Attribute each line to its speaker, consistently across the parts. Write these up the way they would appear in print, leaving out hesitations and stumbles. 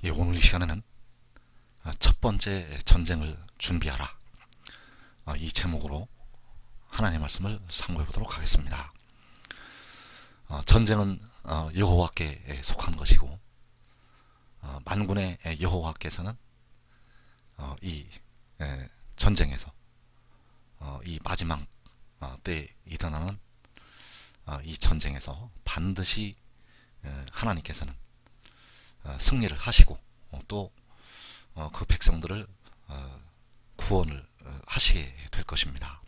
Speaker 1: 오늘 이 시간에는 첫 번째 전쟁을 준비하라, 이 제목으로 하나님의 말씀을 상고해 보도록 하겠습니다. 전쟁은 여호와께 속한 것이고, 만군의 여호와께서는 이 전쟁에서 이 마지막 때에 일어나는 이 전쟁에서 반드시 하나님께서는 승리를 하시고, 또 그 백성들을 구원을 하시게 될 것입니다.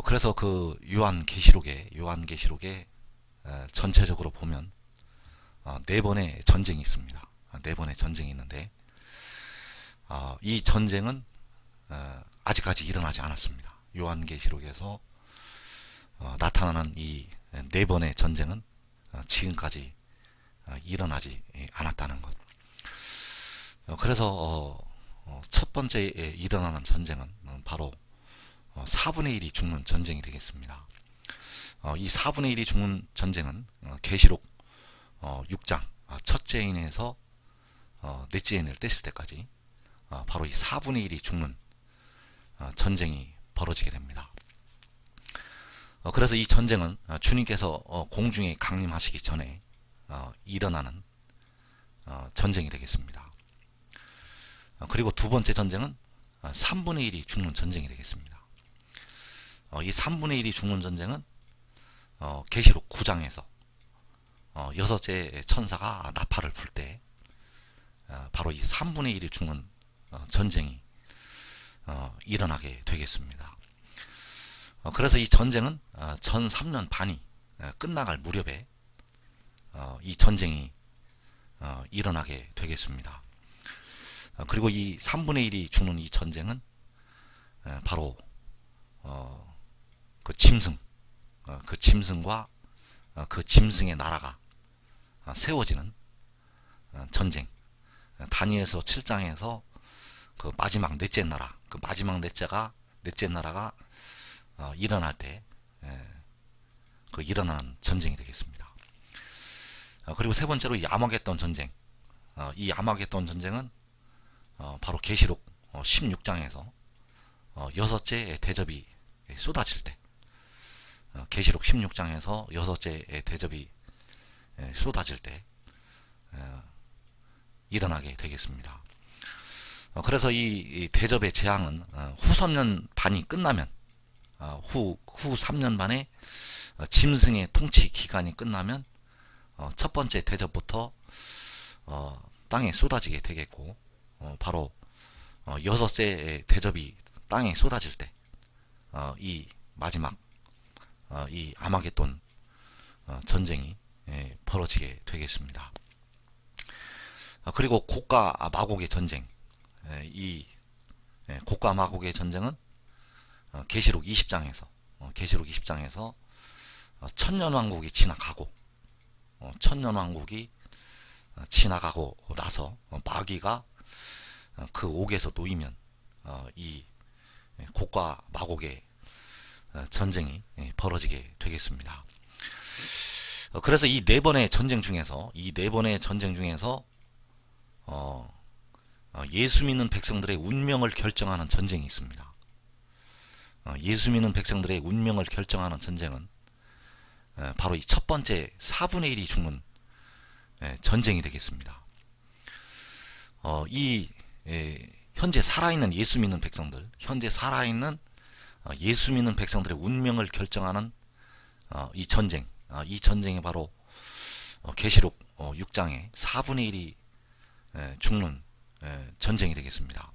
Speaker 1: 그래서 그 요한계시록에 전체적으로 보면 네 번의 전쟁이 있습니다. 네 번의 전쟁이 있는데, 이 전쟁은 아직까지 일어나지 않았습니다. 요한계시록에서 나타나는 이 네 번의 전쟁은 지금까지 일어나지 않았다는 것. 그래서 첫 번째 일어나는 전쟁은 바로 4분의 1이 죽는 전쟁이 되겠습니다. 이 4분의 1이 죽는 전쟁은 계시록 6장 첫째 인에서 넷째 인을 뗐을 때까지 바로 이 4분의 1이 죽는 전쟁이 벌어지게 됩니다. 그래서 이 전쟁은 주님께서 공중에 강림하시기 전에 일어나는 전쟁이 되겠습니다. 그리고 두 번째 전쟁은 3분의 1이 죽는 전쟁이 되겠습니다. 이 3분의 1이 죽는 전쟁은 계시록 9장에서 여섯째 천사가 나팔을 불 때 바로 이 3분의 1이 죽는 전쟁이 일어나게 되겠습니다. 그래서 이 전쟁은 전 3년 반이 끝나갈 무렵에 이 전쟁이 일어나게 되겠습니다. 그리고 이 3분의 1이 죽는 이 전쟁은 바로 그 짐승과 그 짐승의 나라가 세워지는 전쟁, 다니엘서 7장에서 그 마지막 넷째 나라, 그 마지막 넷째 나라가 일어날 때 그 일어나는 전쟁이 되겠습니다. 그리고 세 번째로 이 아마겟돈 전쟁, 이 아마겟돈 전쟁은 바로 계시록 16장에서 여섯째 대접이 쏟아질 때, 계시록 16장에서 여섯째 대접이 쏟아질 때 일어나게 되겠습니다. 그래서 이 대접의 재앙은 후 3년 반이 끝나면, 후 3년 반에 짐승의 통치 기간이 끝나면 첫 번째 대접부터 땅에 쏟아지게 되겠고, 바로 여섯째 대접이 땅에 쏟아질 때 이 마지막 이 아마겟돈 전쟁이 벌어지게 되겠습니다. 그리고 곡과 마곡의 전쟁, 이 곡과 마곡의 전쟁은 계시록 20장에서 천년왕국이 지나가고, 지나가고 나서 마귀가 그 옥에서 놓이면 이 곡과 마곡의 전쟁이 벌어지게 되겠습니다. 그래서 이 네 번의 전쟁 중에서 예수 믿는 백성들의 운명을 결정하는 전쟁이 있습니다. 예수 믿는 백성들의 운명을 결정하는 전쟁은 바로 이 첫 번째 4분의 1이 죽는 전쟁이 되겠습니다. 이 현재 살아있는 예수 믿는 백성들, 예수 믿는 백성들의 운명을 결정하는 이 전쟁이 바로 계시록 6장의 4분의 1이 죽는 전쟁이 되겠습니다.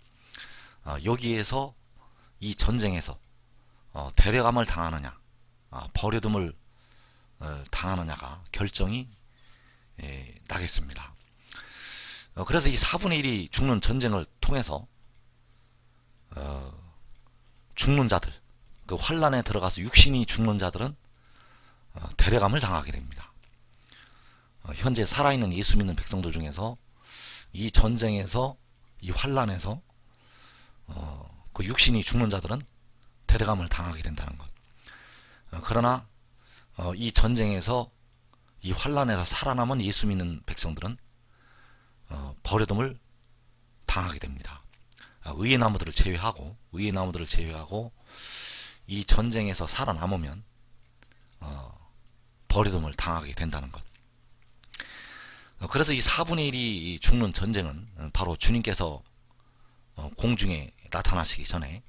Speaker 1: 여기에서 이 전쟁에서 데려감을 당하느냐, 버려둠을 당하느냐가 결정이 나겠습니다. 그래서 이 4분의 1이 죽는 전쟁을 통해서 죽는 자들, 그 환란에 들어가서 육신이 죽는 자들은 데려감을 당하게 됩니다. 현재 살아있는 예수 믿는 백성들 중에서 이 전쟁에서, 이 환란에서 그 육신이 죽는 자들은 데려감을 당하게 된다는 것. 그러나 이 전쟁에서, 이 환란에서 살아남은 예수 믿는 백성들은 버려둠을 당하게 됩니다. 의의 나무들을 제외하고 이 전쟁에서 살아남으면 버려둠을 당하게 된다는 것. 그래서 이 4분의 1이 죽는 전쟁은 바로 주님께서 공중에 나타나시기 전에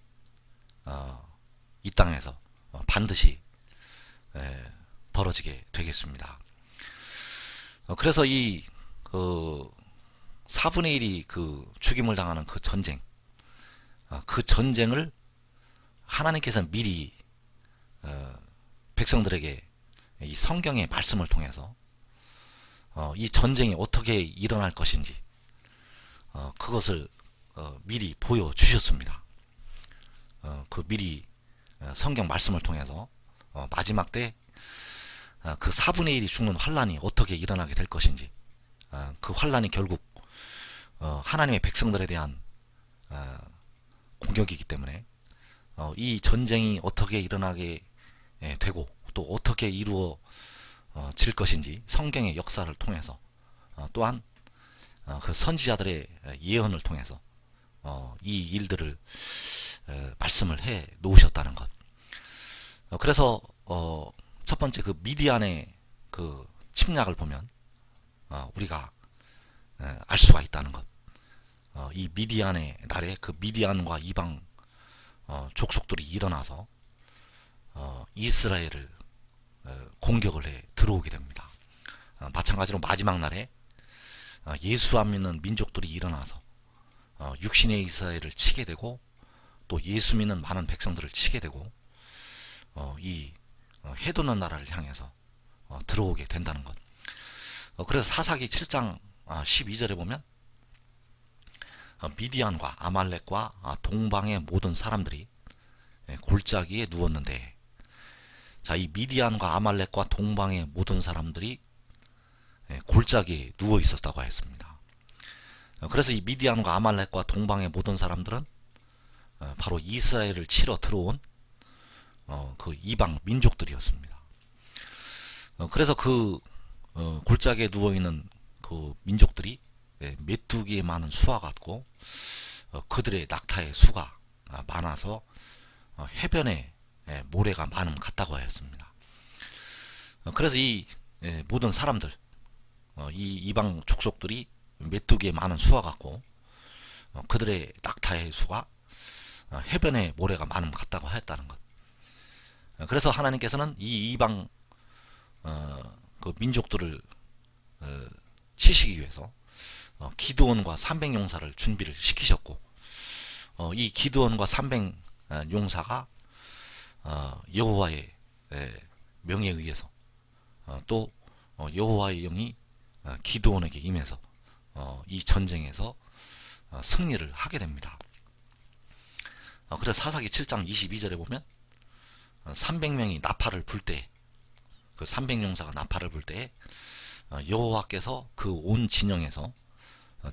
Speaker 1: 이 땅에서 반드시 벌어지게 되겠습니다. 그래서 이 4분의 1이 그 죽임을 당하는 그 전쟁, 그 전쟁을 하나님께서는 미리 백성들에게 이 성경의 말씀을 통해서 이 전쟁이 어떻게 일어날 것인지 그것을 미리 보여주셨습니다. 그 미리 성경 말씀을 통해서 마지막 때 그 4분의 1이 죽는 환란이 어떻게 일어나게 될 것인지, 그 환란이 결국 하나님의 백성들에 대한 공격이기 때문에 이 전쟁이 어떻게 일어나게 되고 또 어떻게 이루어질 것인지 성경의 역사를 통해서 또한 그 선지자들의 예언을 통해서 이 일들을 말씀을 해 놓으셨다는 것. 그래서 첫 번째 그 미디안의 그 침략을 보면 우리가 알 수가 있다는 것. 이 미디안의 날에 그 미디안과 이방 족속들이 일어나서 이스라엘을 공격을 해 들어오게 됩니다. 마찬가지로 마지막 날에 예수 안 믿는 민족들이 일어나서 육신의 이스라엘을 치게 되고 또 예수 믿는 많은 백성들을 치게 되고 이 해도는 나라를 향해서 들어오게 된다는 것. 그래서 사사기 7장 12절에 보면 미디안과 아말렉과 동방의 모든 사람들이 골짜기에 누웠는데, 자, 이 미디안과 아말렉과 동방의 모든 사람들이 골짜기에 누워 있었다고 했습니다. 그래서 이 미디안과 아말렉과 동방의 모든 사람들은 바로 이스라엘을 치러 들어온 그 이방 민족들이었습니다. 그래서 그 골짜기에 누워 있는 그 민족들이 메뚜기에 많은 수와 같고 그들의 낙타의 수가 많아서 해변에 모래가 많음 같다고 하였습니다. 그래서 이 모든 사람들, 이 이방 족속들이 메뚜기에 많은 수와 같고 그들의 낙타의 수가 해변에 모래가 많음 같다고 하였다는 것. 그래서 하나님께서는 이 이방 그 민족들을 치시기 위해서 기드온과 300용사를 준비를 시키셨고, 이 기드온과 300용사가 여호와의 명에 의해서 또 여호와의 영이 기드온에게 임해서 이 전쟁에서 승리를 하게 됩니다. 그래서 사사기 7장 22절에 보면 300명이 나팔을 불 때, 그 300용사가 나팔을 불 때 여호와께서 그 온 진영에서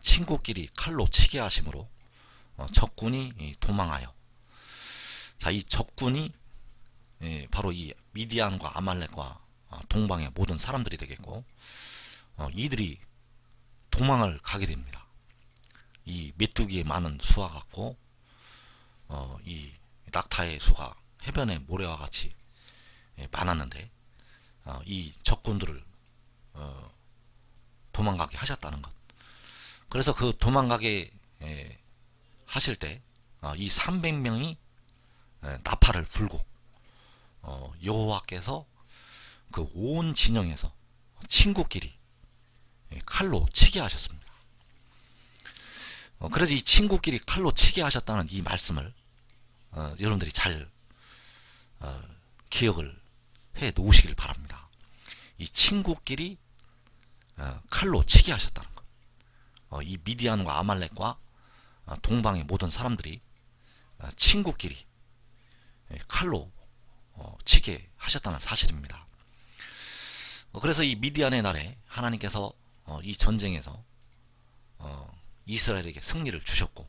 Speaker 1: 친구끼리 칼로 치게 하심으로 적군이 도망하여, 자, 이 적군이 바로 이 미디안과 아말렉과 동방의 모든 사람들이 되겠고, 이들이 도망을 가게 됩니다. 이 메뚜기의 많은 수와 같고 이 낙타의 수가 해변의 모래와 같이 많았는데 이 적군들을 도망가게 하셨다는 것. 그래서 그 도망가게 하실 때 이 300명이 나팔을 불고 여호와께서 그 온 진영에서 친구끼리 칼로 치게 하셨습니다. 그래서 이 친구끼리 칼로 치게 하셨다는 이 말씀을 여러분들이 잘 기억을 해 놓으시길 바랍니다. 이 친구끼리 칼로 치게 하셨다는 것. 이 미디안과 아말렉과 동방의 모든 사람들이 친구끼리 칼로 치게 하셨다는 사실입니다. 그래서 이 미디안의 날에 하나님께서 이 전쟁에서 이스라엘에게 승리를 주셨고,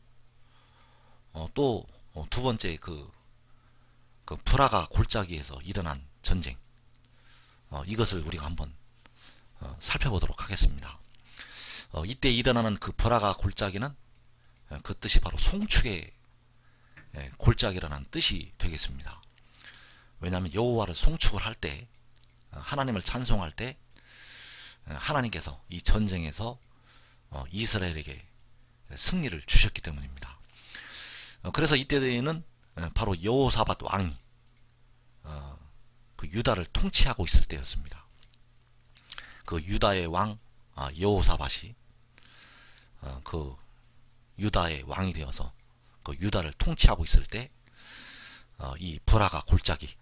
Speaker 1: 또 두 번째 그 브라가 골짜기에서 일어난 전쟁, 이것을 우리가 한번 살펴보도록 하겠습니다. 이때 일어나는 그 벌아가 골짜기는 그 뜻이 바로 송축의 골짜기라는 뜻이 되겠습니다. 왜냐하면 여호와를 송축을 할 때, 하나님을 찬송할 때 하나님께서 이 전쟁에서 이스라엘에게 승리를 주셨기 때문입니다. 그래서 이때는 바로 여호사밧 왕이 그 유다를 통치하고 있을 때였습니다. 그 유다의 왕 여호사밧이 그 유다의 왕이 되어서 그 유다를 통치하고 있을 때 이 브라가 골짜기,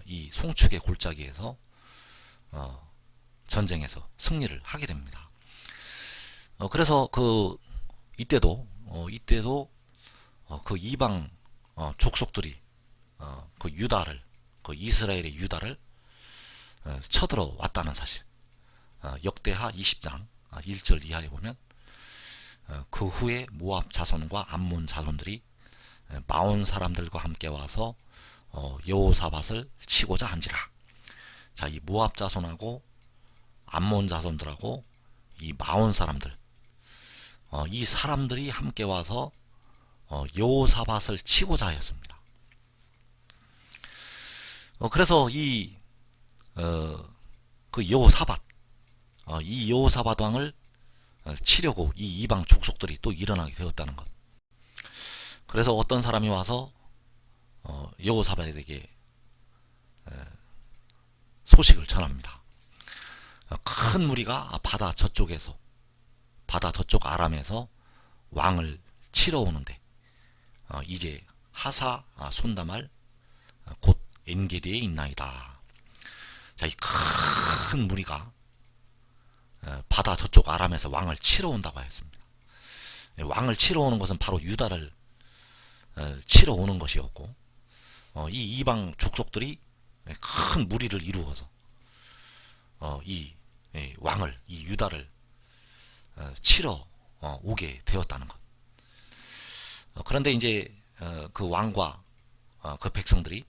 Speaker 1: 이 송축의 골짜기에서 전쟁에서 승리를 하게 됩니다. 그래서 그 이때도 그 이방 족속들이 그 유다를, 그 이스라엘의 유다를 쳐들어 왔다는 사실, 역대하 20장 1절 이하에 보면 그 후에 모압 자손과 암몬 자손들이 마온 사람들과 함께 와서 여호사밧을 치고자 한지라. 자, 이 모압 자손하고 암몬 자손들하고 이 마온 사람들, 이 사람들이 함께 와서 여호사밧을 치고자 하였습니다. 그래서 그 여호사밧, 이 여호사밧 왕을 치려고 이 이방 족속들이 또 일어나게 되었다는 것. 그래서 어떤 사람이 와서 여호사밧에게 소식을 전합니다. 큰 무리가 바다 저쪽 아람에서 왕을 치러 오는데 이제 하사 손다말 곧 엔게디에 있나이다. 자, 이 큰 무리가 바다 저쪽 아람에서 왕을 치러 온다고 하였습니다. 왕을 치러 오는 것은 바로 유다를 치러 오는 것이었고, 이 이방 족속들이 큰 무리를 이루어서 이 왕을, 이 유다를 치러 오게 되었다는 것. 그런데 이제 그 왕과 그 백성들이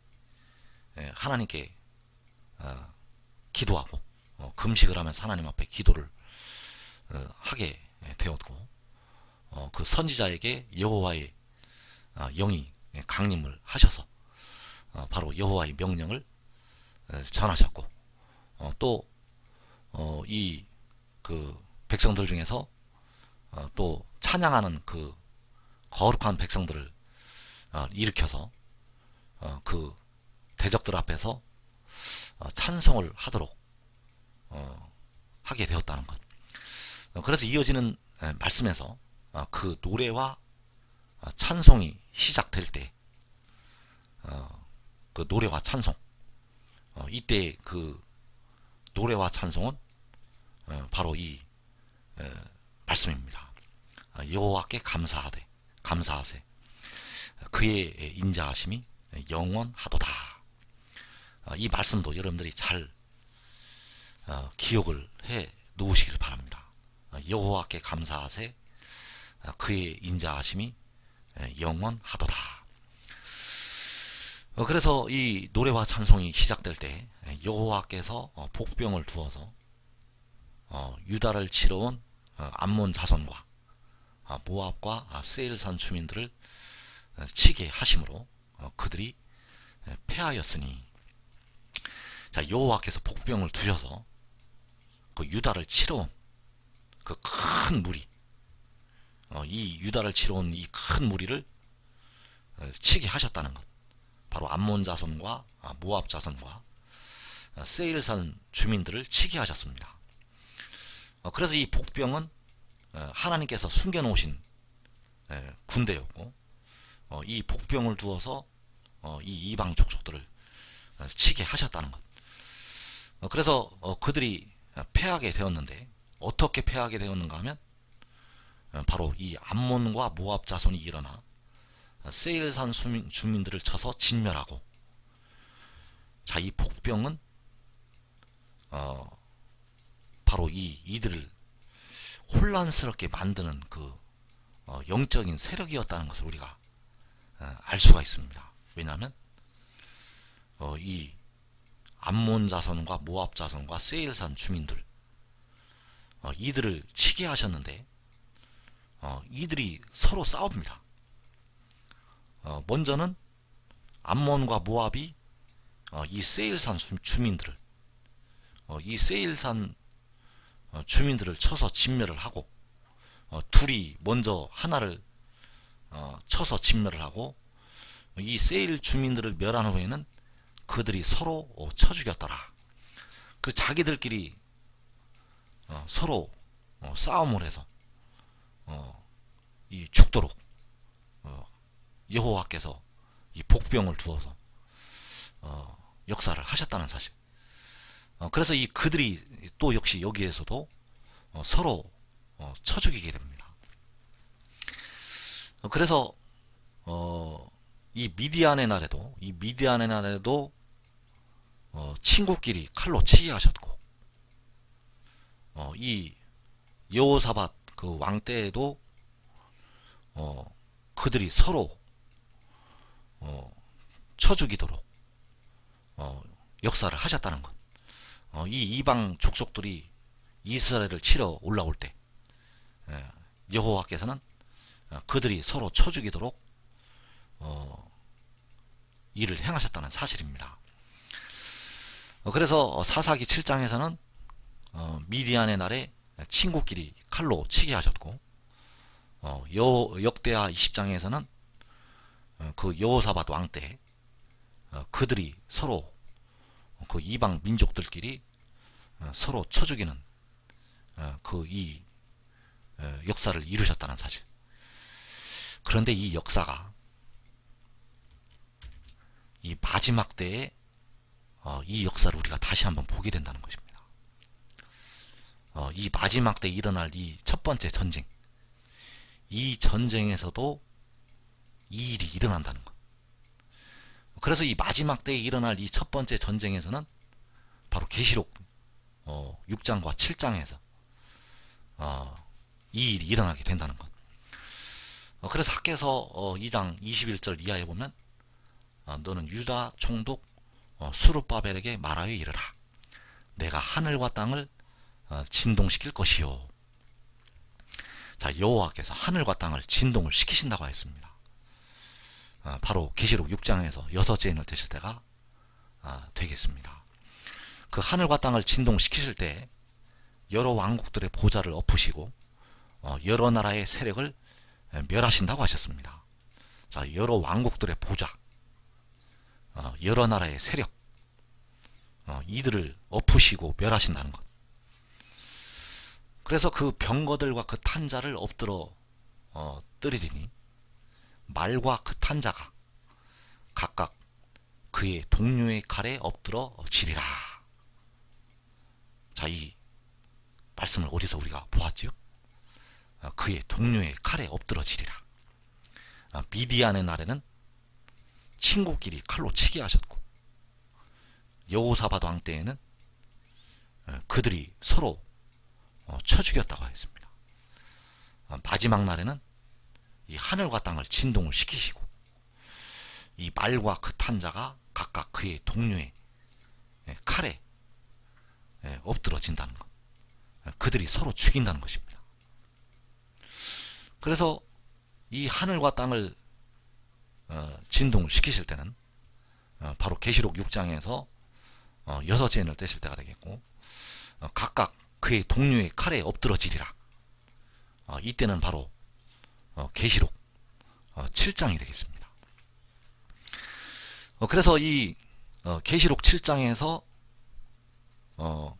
Speaker 1: 하나님께 기도하고 금식을 하면서 하나님 앞에 기도를 하게 되었고, 그 선지자에게 여호와의 영이 강림을 하셔서 바로 여호와의 명령을 전하셨고, 또 이 그 백성들 중에서 또 찬양하는 그 거룩한 백성들을 일으켜서 그 대적들 앞에서 찬송을 하도록 하게 되었다는 것. 그래서 이어지는 말씀에서 그 노래와 찬송이 시작될 때, 그 노래와 찬송, 이때 그 노래와 찬송은 바로 이 말씀입니다. 여호와께 감사하세 그의 인자하심이 영원하도다. 이 말씀도 여러분들이 잘 기억을 해 놓으시길 바랍니다. 여호와께 감사하세 그의 인자하심이 영원하도다. 그래서 이 노래와 찬송이 시작될 때 여호와께서 복병을 두어서 유다를 치러 온 암몬 자손과 모압과 세일산 주민들을 치게 하심으로 그들이 패하였으니, 자, 여호와께서 복병을 두셔서 그 유다를 치러 온 그 큰 무리, 이 유다를 치러 온 이 큰 무리를 치게 하셨다는 것. 바로 암몬 자손과 모압 자손과 세일산 주민들을 치게 하셨습니다. 그래서 이 복병은 하나님께서 숨겨놓으신 군대였고, 이 복병을 두어서 이 이방 족속들을 치게 하셨다는 것. 그래서 그들이 패하게 되었는데, 어떻게 패하게 되었는가 하면 바로 이 암몬과 모압 자손이 일어나 세일산 주민들을 쳐서 진멸하고, 자, 이 복병은 바로 이들을 혼란스럽게 만드는 그 영적인 세력이었다는 것을 우리가 알 수가 있습니다. 왜냐하면 이 암몬 자손과 모압 자손과 세일산 주민들, 이들을 치게 하셨는데 이들이 서로 싸웁니다. 먼저는 암몬과 모압이 이 세일산 주민들을 이 세일산 주민들을 쳐서 진멸을 하고 둘이 먼저 하나를 쳐서 진멸을 하고 이 세일 주민들을 멸한 후에는 그들이 서로 쳐 죽였더라. 그 자기들끼리 서로 싸움을 해서 이 죽도록 여호와께서 이 복병을 두어서 역사를 하셨다는 사실. 그래서 이 그들이 또 역시 여기에서도 서로 쳐 죽이게 됩니다. 그래서 이 미디안의 날에도 친구끼리 칼로 치게 하셨고 이 여호사밧 그 왕 때에도 그들이 서로 쳐 죽이도록 역사를 하셨다는 것. 이 이방 족속들이 이스라엘을 치러 올라올 때 여호와께서는 그들이 서로 쳐 죽이도록 일을 행하셨다는 사실입니다. 그래서 사사기 7장에서는 미디안의 날에 친구끼리 칼로 치게 하셨고 역대하 20장에서는 그 여호사밧 왕 때 그들이 서로 그 이방 민족들끼리 서로 쳐 죽이는 그 이 역사를 이루셨다는 사실. 그런데 이 역사가 이 마지막 때에 이 역사를 우리가 다시 한번 보게 된다는 것입니다. 이 마지막 때 일어날 이 첫 번째 전쟁, 이 전쟁에서도 이 일이 일어난다는 것. 그래서 이 마지막 때에 일어날 이 첫 번째 전쟁에서는 바로 계시록 6장과 7장에서 이 일이 일어나게 된다는 것. 그래서 학개서 2장 21절 이하에 보면 너는 유다 총독 수룹바벨에게 말하여 이르라. 내가 하늘과 땅을 진동시킬 것이요. 자, 여호와께서 하늘과 땅을 진동을 시키신다고 했습니다. 바로 계시록 6장에서 여섯째 인을 되실 때가 되겠습니다. 그 하늘과 땅을 진동시키실 때 여러 왕국들의 보좌를 엎으시고 여러 나라의 세력을 멸하신다고 하셨습니다. 자, 여러 왕국들의 보좌, 여러 나라의 세력, 이들을 엎으시고 멸하신다는 것. 그래서 그 병거들과 그 탄자를 엎드러 뜨리리니 말과 그 탄자가 각각 그의 동료의 칼에 엎드러 지리라. 자, 이 말씀을 어디서 우리가 보았지요? 그의 동료의 칼에 엎드러 지리라. 미디안의 날에는 친구끼리 칼로 치게 하셨고 여호사밧 왕 때에는 그들이 서로 쳐 죽였다고 했습니다. 마지막 날에는 이 하늘과 땅을 진동을 시키시고 이 말과 그 탄자가 각각 그의 동료의 칼에 엎드러진다는 것. 그들이 서로 죽인다는 것입니다. 그래서 이 하늘과 땅을 진동을 시키실 때는 바로 계시록 6장에서 여섯째 인을 떼실 때가 되겠고 각각 그의 동료의 칼에 엎드러지리라. 이때는 바로 계시록 7장이 되겠습니다. 그래서 이 계시록 7장에서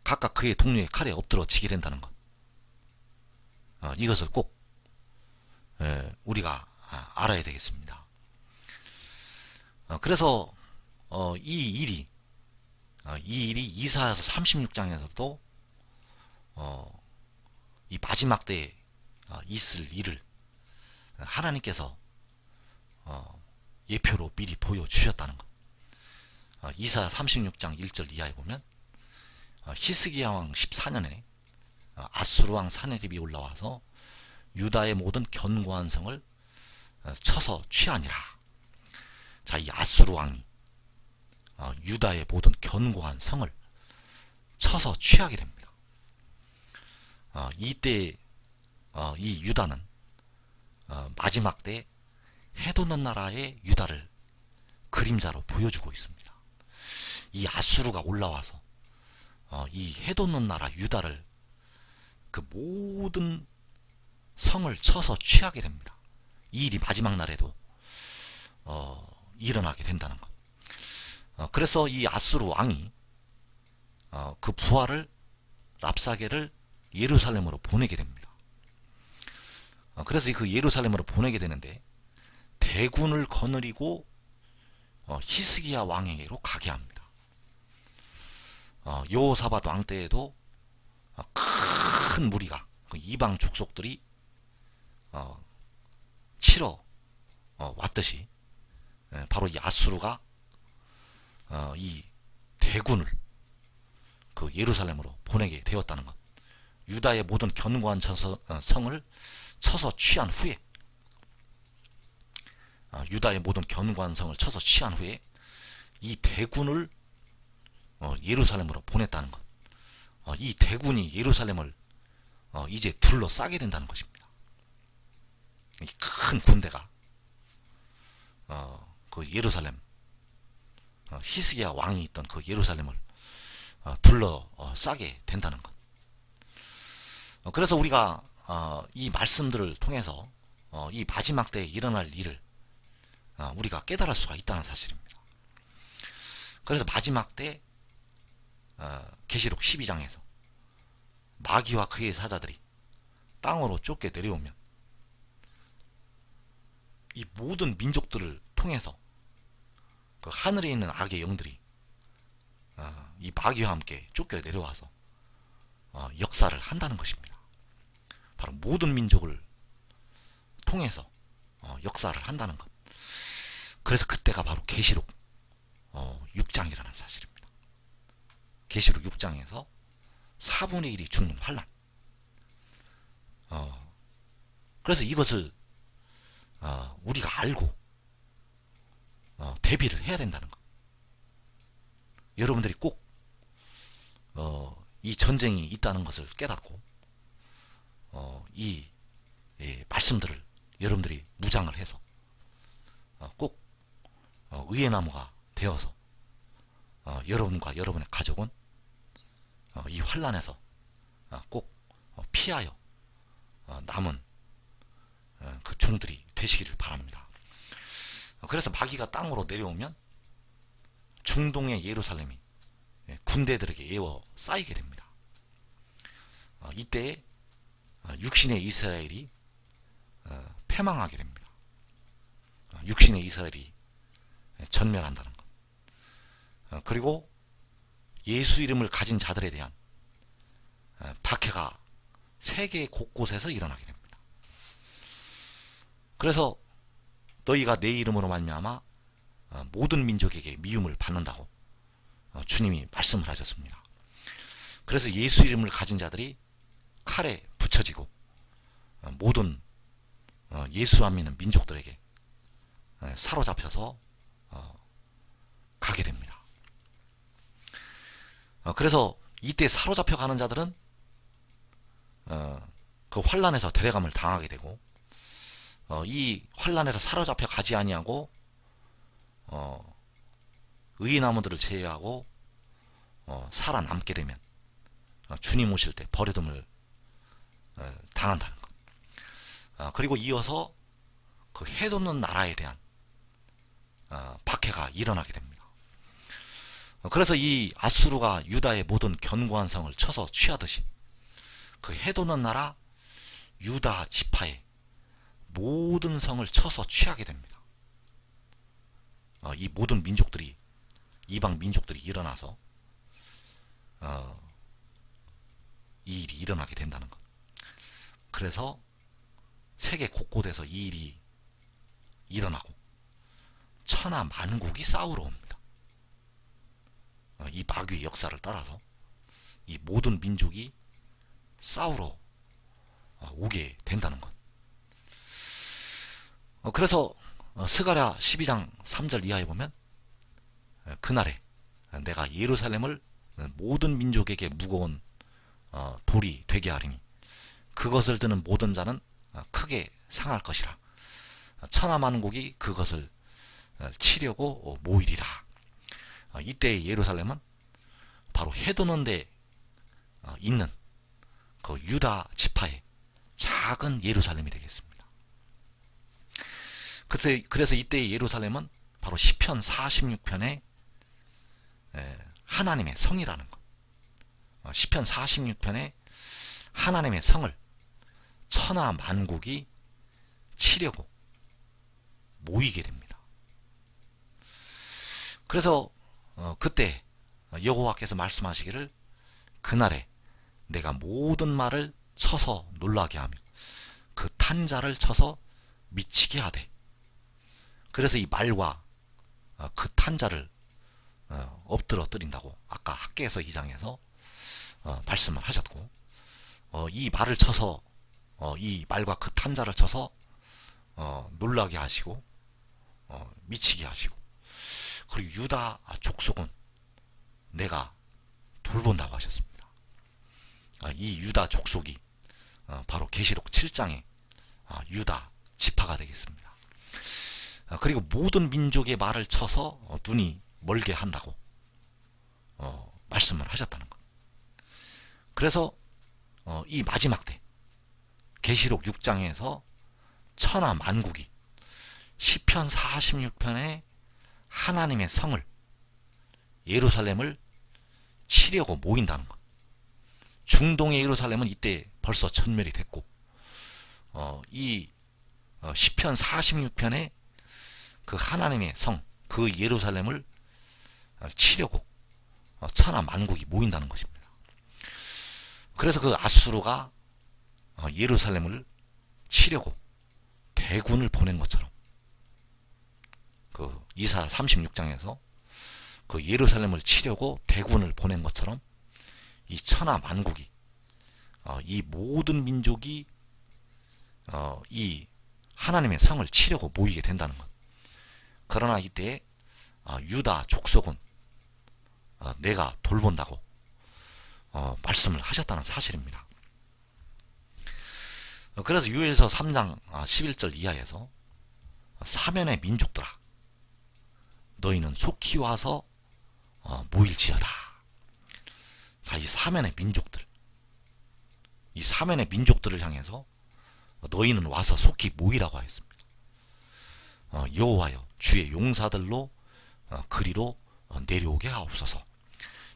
Speaker 1: 각각 그의 동료의 칼에 엎드러지게 된다는 것. 이것을 꼭 우리가 알아야 되겠습니다. 그래서 이 일이 이사야서 36장에서도 이 마지막 때에 있을 일을 하나님께서 예표로 미리 보여주셨다는 것. 이사야 36장 1절 이하에 보면 히스기야 왕 14년에 아수르 왕 사네립이 올라와서 유다의 모든 견고한 성을 쳐서 취하니라. 자, 이 아수르 왕이 유다의 모든 견고한 성을 쳐서 취하게 됩니다. 이때 이 유다는 마지막 때 해돋는 나라의 유다를 그림자로 보여주고 있습니다. 이 아수르가 올라와서 이 해돋는 나라 유다를 그 모든 성을 쳐서 취하게 됩니다. 이 일이 마지막 날에도 일어나게 된다는 것. 그래서 이 아수르 왕이 그 부하를 랍사게를 예루살렘으로 보내게 됩니다. 그래서 그 예루살렘으로 보내게 되는데 대군을 거느리고 히스기야 왕에게로 가게 합니다. 여호사밧 왕 때에도 큰 무리가 그 이방 족속들이 치러 왔듯이 바로 이 아수르가 이 대군을 그 예루살렘으로 보내게 되었다는 것. 유다의 모든 견고한 성을 쳐서 취한 후에 유다의 모든 견고한 성을 쳐서 취한 후에 이 대군을 예루살렘으로 보냈다는 것. 이 대군이 예루살렘을 이제 둘러싸게 된다는 것입니다. 이 큰 군대가 그 예루살렘 히스기야 왕이 있던 그 예루살렘을 둘러싸게 된다는 것. 그래서 우리가 이 말씀들을 통해서 이 마지막 때에 일어날 일을 우리가 깨달을 수가 있다는 사실입니다. 그래서 마지막 때 계시록 12장에서 마귀와 그의 사자들이 땅으로 쫓겨 내려오면 이 모든 민족들을 통해서 그 하늘에 있는 악의 영들이 이 마귀와 함께 쫓겨 내려와서 역사를 한다는 것입니다. 바로 모든 민족을 통해서 역사를 한다는 것. 그래서 그때가 바로 계시록 6장이라는 사실입니다. 계시록 6장에서 4분의 1이 죽는 환란. 그래서 이것을 우리가 알고 대비를 해야 된다는 것. 여러분들이 꼭 이 전쟁이 있다는 것을 깨닫고 이 말씀들을 여러분들이 무장을 해서 꼭 의의 나무가 되어서 여러분과 여러분의 가족은 이 환란에서 꼭 피하여 남은 그 종들이 되시기를 바랍니다. 그래서 마귀가 땅으로 내려오면 중동의 예루살렘이 군대들에게 에워싸이게 됩니다. 이때 육신의 이스라엘이 패망하게 됩니다. 육신의 이스라엘이 전멸한다는 것. 그리고 예수 이름을 가진 자들에 대한 박해가 세계 곳곳에서 일어나게 됩니다. 그래서 너희가 내 이름으로 말미암아 모든 민족에게 미움을 받는다고 주님이 말씀을 하셨습니다. 그래서 예수 이름을 가진 자들이 칼에 붙여지고 모든 예수 안 믿는 민족들에게 사로잡혀서 가게 됩니다. 그래서 이때 사로잡혀 가는 자들은 그 환란에서 데려감을 당하게 되고 이 환란에서 사로잡혀 가지 아니하고 의의 나무들을 제외하고 살아남게 되면 주님 오실 때 버려둠을 당한다는 것. 그리고 이어서 그 해돋는 나라에 대한 박해가 일어나게 됩니다. 그래서 이 아수르가 유다의 모든 견고한 성을 쳐서 취하듯이 그 해돋는 나라 유다 지파의 모든 성을 쳐서 취하게 됩니다. 이 모든 민족들이 이방 민족들이 일어나서 이 일이 일어나게 된다는 것. 그래서 세계 곳곳에서 이 일이 일어나고 천하 만국이 싸우러 옵니다. 이 마귀의 역사를 따라서 이 모든 민족이 싸우러 오게 된다는 것. 그래서 스가랴 12장 3절 이하에 보면 그날에 내가 예루살렘을 모든 민족에게 무거운 돌이 되게 하리니 그것을 드는 모든 자는 크게 상할 것이라. 천하만국이 그것을 치려고 모이리라. 이때의 예루살렘은 바로 해도는 데 있는 그 유다 지파의 작은 예루살렘이 되겠습니다. 그래서 이때의 예루살렘은 바로 시편 46편의 하나님의 성이라는 것. 시편 46편의 하나님의 성을 천하 만국이 치려고 모이게 됩니다. 그래서 그때 여호와께서 말씀하시기를 그날에 내가 모든 말을 쳐서 놀라게 하며 그 탄자를 쳐서 미치게 하되. 그래서 이 말과 그 탄자를 엎드러뜨린다고 아까 학개에서 2장에서 말씀을 하셨고, 이 말을 쳐서 이 말과 그 탄자를 쳐서 놀라게 하시고 미치게 하시고, 그리고 유다 족속은 내가 돌본다고 하셨습니다. 이 유다 족속이 바로 계시록 7장의 유다 지파가 되겠습니다. 그리고 모든 민족의 말을 쳐서 눈이 멀게 한다고 말씀을 하셨다는 것. 그래서 이 마지막 때 계시록 6장에서 천하 만국이 시편 46편의 하나님의 성을 예루살렘을 치려고 모인다는 것. 중동의 예루살렘은 이때 벌써 전멸이 됐고, 이 시편 46편의 그 하나님의 성, 그 예루살렘을 치려고 천하 만국이 모인다는 것입니다. 그래서 그 아수르가 예루살렘을 치려고 대군을 보낸 것처럼, 그 이사 36장에서 그 예루살렘을 치려고 대군을 보낸 것처럼 이 천하 만국이 이 모든 민족이 이 하나님의 성을 치려고 모이게 된다는 것. 그러나 이때 유다 족속은 내가 돌본다고 말씀을 하셨다는 사실입니다. 그래서 요엘서 3장 11절 이하에서 사면의 민족들아 너희는 속히 와서 모일지어다. 자, 이 사면의 민족들, 이 사면의 민족들을 향해서 너희는 와서 속히 모이라고 하였습니다. 여호와여 주의 용사들로 그리로 내려오게 하옵소서.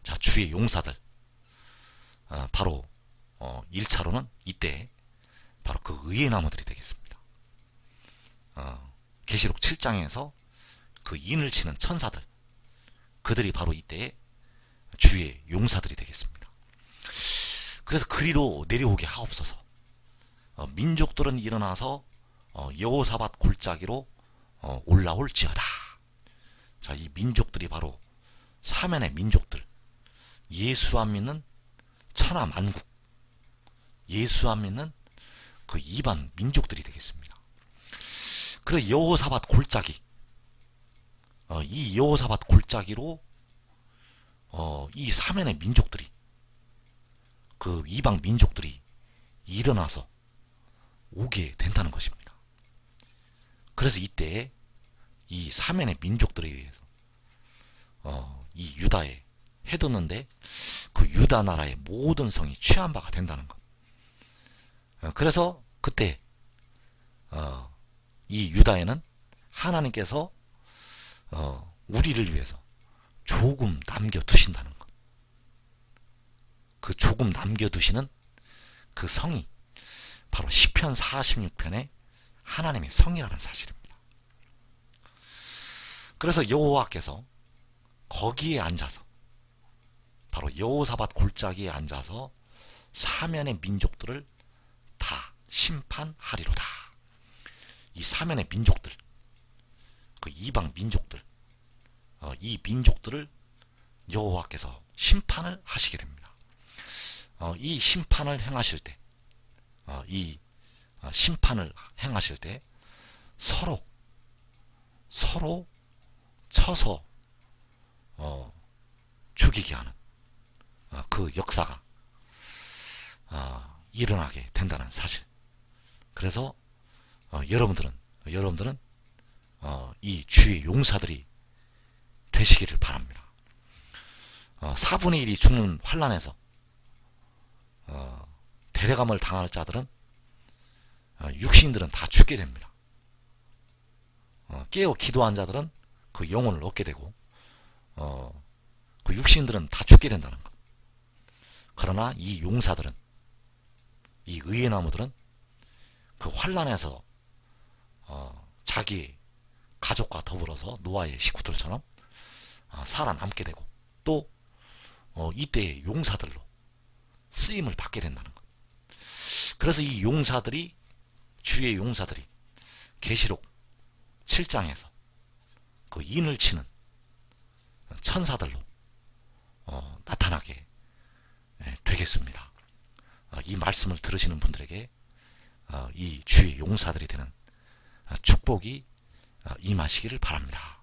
Speaker 1: 자, 주의 용사들, 바로 1차로는 이때 바로 그 의의 나무들이 되겠습니다. 계시록 7장에서 그 인을 치는 천사들, 그들이 바로 이때 주의 용사들이 되겠습니다. 그래서 그리로 내려오게 하옵소서. 민족들은 일어나서 여호사밧 골짜기로 올라올지어다. 자, 이 민족들이 바로 사면의 민족들, 예수 안 믿는 천하 만국, 예수 안 믿는 그 이방 민족들이 되겠습니다. 그래서 여호사밧 골짜기, 이 여호사밧 골짜기로 이 사면의 민족들이, 그 이방 민족들이 일어나서 오게 된다는 것입니다. 그래서 이때 이 사면의 민족들에 의해서 이 유다에 해뒀는데 그 유다 나라의 모든 성이 취한 바가 된다는 것. 그래서 그때 이 유다에는 하나님께서 우리를 위해서 조금 남겨두신다는 것. 그 조금 남겨두시는 그 성이 바로 시편 46편의 하나님의 성이라는 사실입니다. 그래서 여호와께서 거기에 앉아서, 바로 여호사밧 골짜기에 앉아서 사면의 민족들을 다 심판하리로다. 이 사면의 민족들, 그 이방 민족들, 이 민족들을 여호와께서 심판을 하시게 됩니다. 이 심판을 행하실 때, 이 심판을 행하실 때 서로 쳐서 죽이게 하는 그 역사가 일어나게 된다는 사실. 그래서 여러분들은 이 주의 용사들이 되시기를 바랍니다. 4분의 1이 죽는 환란에서 데려감을 당할 자들은 육신들은 다 죽게 됩니다. 깨어 기도한 자들은 그 영혼을 얻게 되고 그 육신들은 다 죽게 된다는 것. 그러나 이 용사들은, 이 의의 나무들은 그 환란에서 자기 가족과 더불어서 노아의 식구들처럼 살아남게 되고 또 이때의 용사들로 쓰임을 받게 된다는 것. 그래서 이 용사들이, 주의 용사들이 계시록 7장에서 그 인을 치는 천사들로 나타나게 되겠습니다. 이 말씀을 들으시는 분들에게 이 주의 용사들이 되는 축복이 임하시기를 바랍니다.